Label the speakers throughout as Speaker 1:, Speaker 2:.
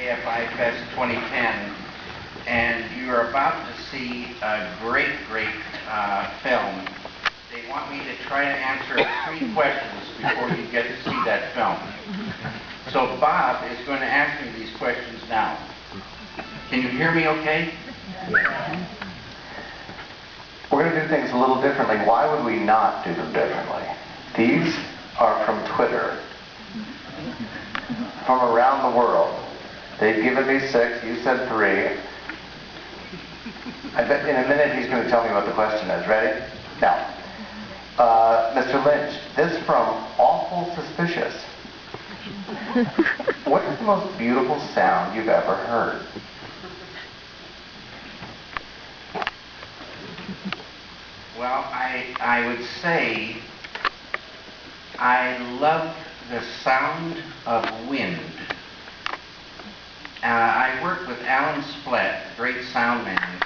Speaker 1: AFI Fest 2010, and you're about to see a great film. They want me to try to answer 3 questions before you get to see that film. So Bob is going to ask me these questions now. Can you hear me okay?
Speaker 2: We're going to do things a little differently. Why would we not do them differently? These are from Twitter, from around the world. They've given me 6, you said 3. I bet in a minute he's going to tell me what the question is. Ready? Now, Mr. Lynch, this from Awful Suspicious. What is the most beautiful sound you've ever heard?
Speaker 1: Well, I would say I love the sound of wind. I worked with Alan Splett, great sound man,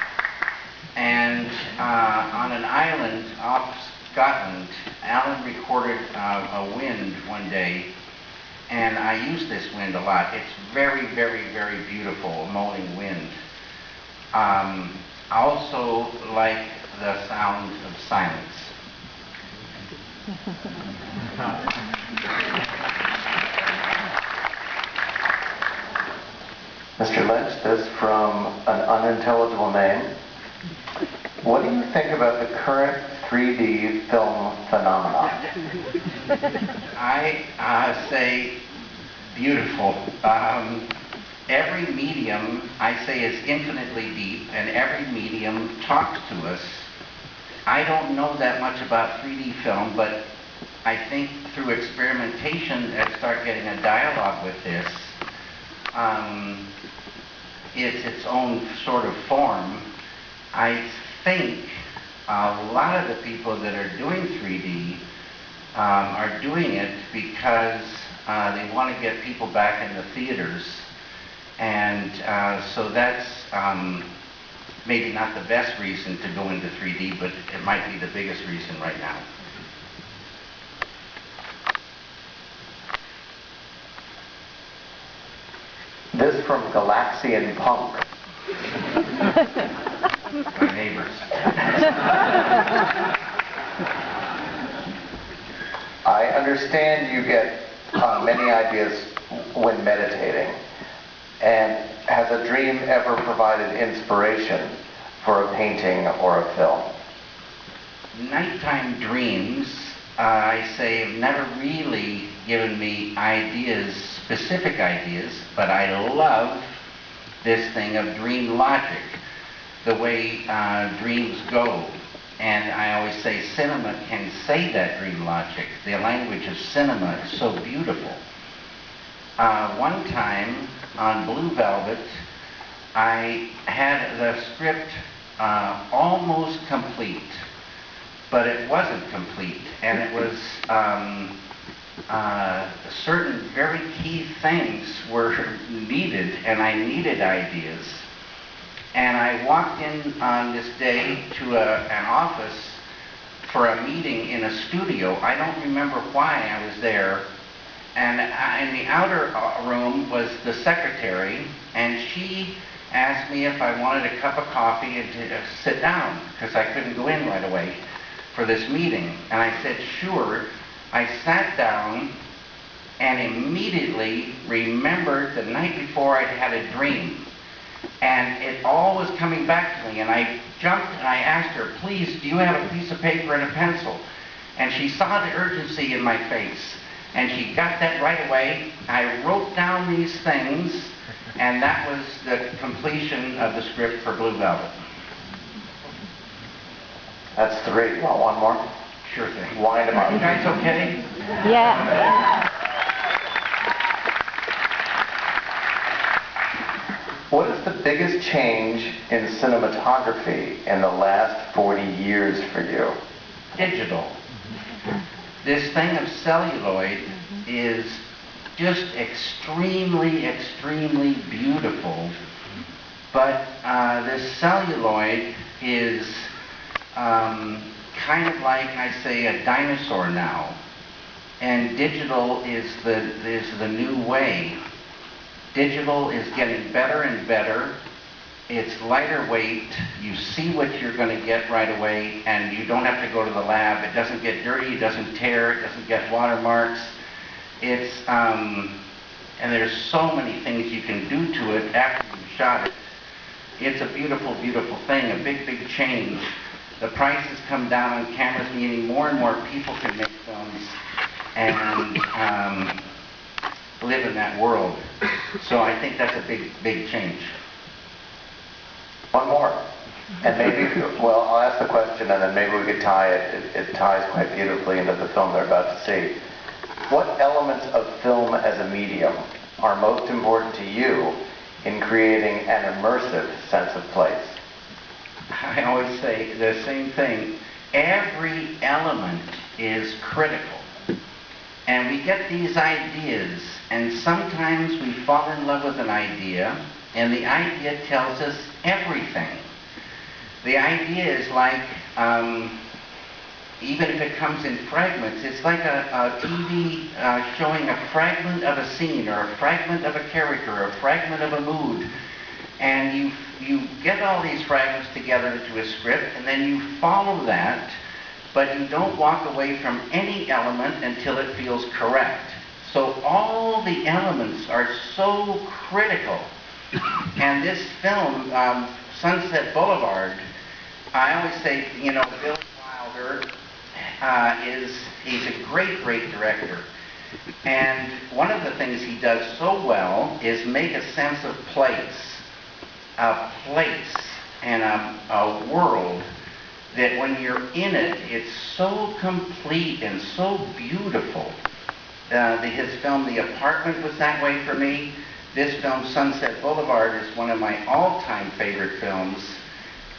Speaker 1: and on an island off Scotland, Alan recorded a wind one day, and I use this wind a lot. It's very beautiful, a moaning wind. I also like the sound of silence.
Speaker 2: Mr. Lynch, this from an unintelligible name. What do you think about the current 3D film phenomenon?
Speaker 1: I say beautiful. Every medium, I say, is infinitely deep, and every medium talks to us. I don't know that much about 3D film, but I think through experimentation and start getting a dialogue with this, it's its own sort of form. I think a lot of the people that are doing 3D are doing it because they want to get people back in the theaters. And so that's maybe not the best reason to go into 3D, but it might be the biggest reason right now.
Speaker 2: This from Galaxian Punk.
Speaker 1: My neighbors.
Speaker 2: I understand you get many ideas when meditating. And has a dream ever provided inspiration for a painting or a film?
Speaker 1: Nighttime dreams, I say, have never really given me ideas, specific ideas, but I love this thing of dream logic, the way dreams go. And I always say cinema can say that dream logic. The language of cinema is so beautiful. One time on Blue Velvet, I had the script almost complete, but it wasn't complete, and it was certain very key things were needed, and I needed ideas. And I walked in on this day to an office for a meeting in a studio. I don't remember why I was there. And in the outer room was the secretary, and she asked me if I wanted a cup of coffee and to sit down, because I couldn't go in right away for this meeting. And I said, sure. I sat down and immediately remembered the night before I'd had a dream. And it all was coming back to me, and I jumped and I asked her, please, do you have a piece of paper and a pencil? And she saw the urgency in my face. And she got that right away. I wrote down these things, and that was the completion of the script for Blue Velvet.
Speaker 2: That's 3. Want one more?
Speaker 1: Sure thing.
Speaker 2: Wind them up.
Speaker 1: You guys okay?
Speaker 3: Yeah.
Speaker 2: What is the biggest change in cinematography in the last 40 years for you?
Speaker 1: Digital. This thing of celluloid is just extremely beautiful, but this celluloid is kind of like, I say, a dinosaur now, and digital is the new way. Digital is getting better and better. It's lighter weight. You see what you're going to get right away, and you don't have to go to the lab. It doesn't get dirty. It doesn't tear. It doesn't get watermarks. It's and there's so many things you can do to it after you've shot it. It's a beautiful, beautiful thing. A big, big change. The price has come down on cameras, meaning more and more people can make films and live in that world. So I think that's a big, big change.
Speaker 2: One more. And maybe, well, I'll ask the question and then maybe we could tie it. It ties quite beautifully into the film they're about to see. What elements of film as a medium are most important to you in creating an immersive sense of place?
Speaker 1: I always say the same thing. Every element is critical. And we get these ideas, and sometimes we fall in love with an idea, and the idea tells us everything. The idea is like, even if it comes in fragments, it's like a TV showing a fragment of a scene, or a fragment of a character, or a fragment of a mood. And you get all these fragments together into a script, and then you follow that, but you don't walk away from any element until it feels correct. So all the elements are so critical. And this film, Sunset Boulevard, I always say, you know, Bill Wilder he's a great, great director. And one of the things he does so well is make a sense of place and a world that when you're in it, it's so complete and so beautiful. His film, The Apartment, was that way for me. This film, Sunset Boulevard, is one of my all-time favorite films.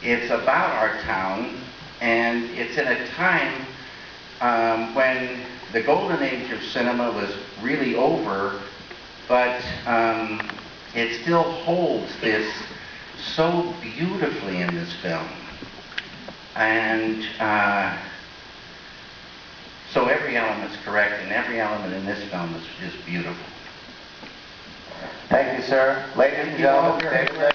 Speaker 1: It's about our town, and it's in a time when the golden age of cinema was really over, but it still holds this so beautifully in this film. And so every element's correct, and every element in this film is beautiful.
Speaker 2: Thank you, sir. Ladies and gentlemen, David Lynch.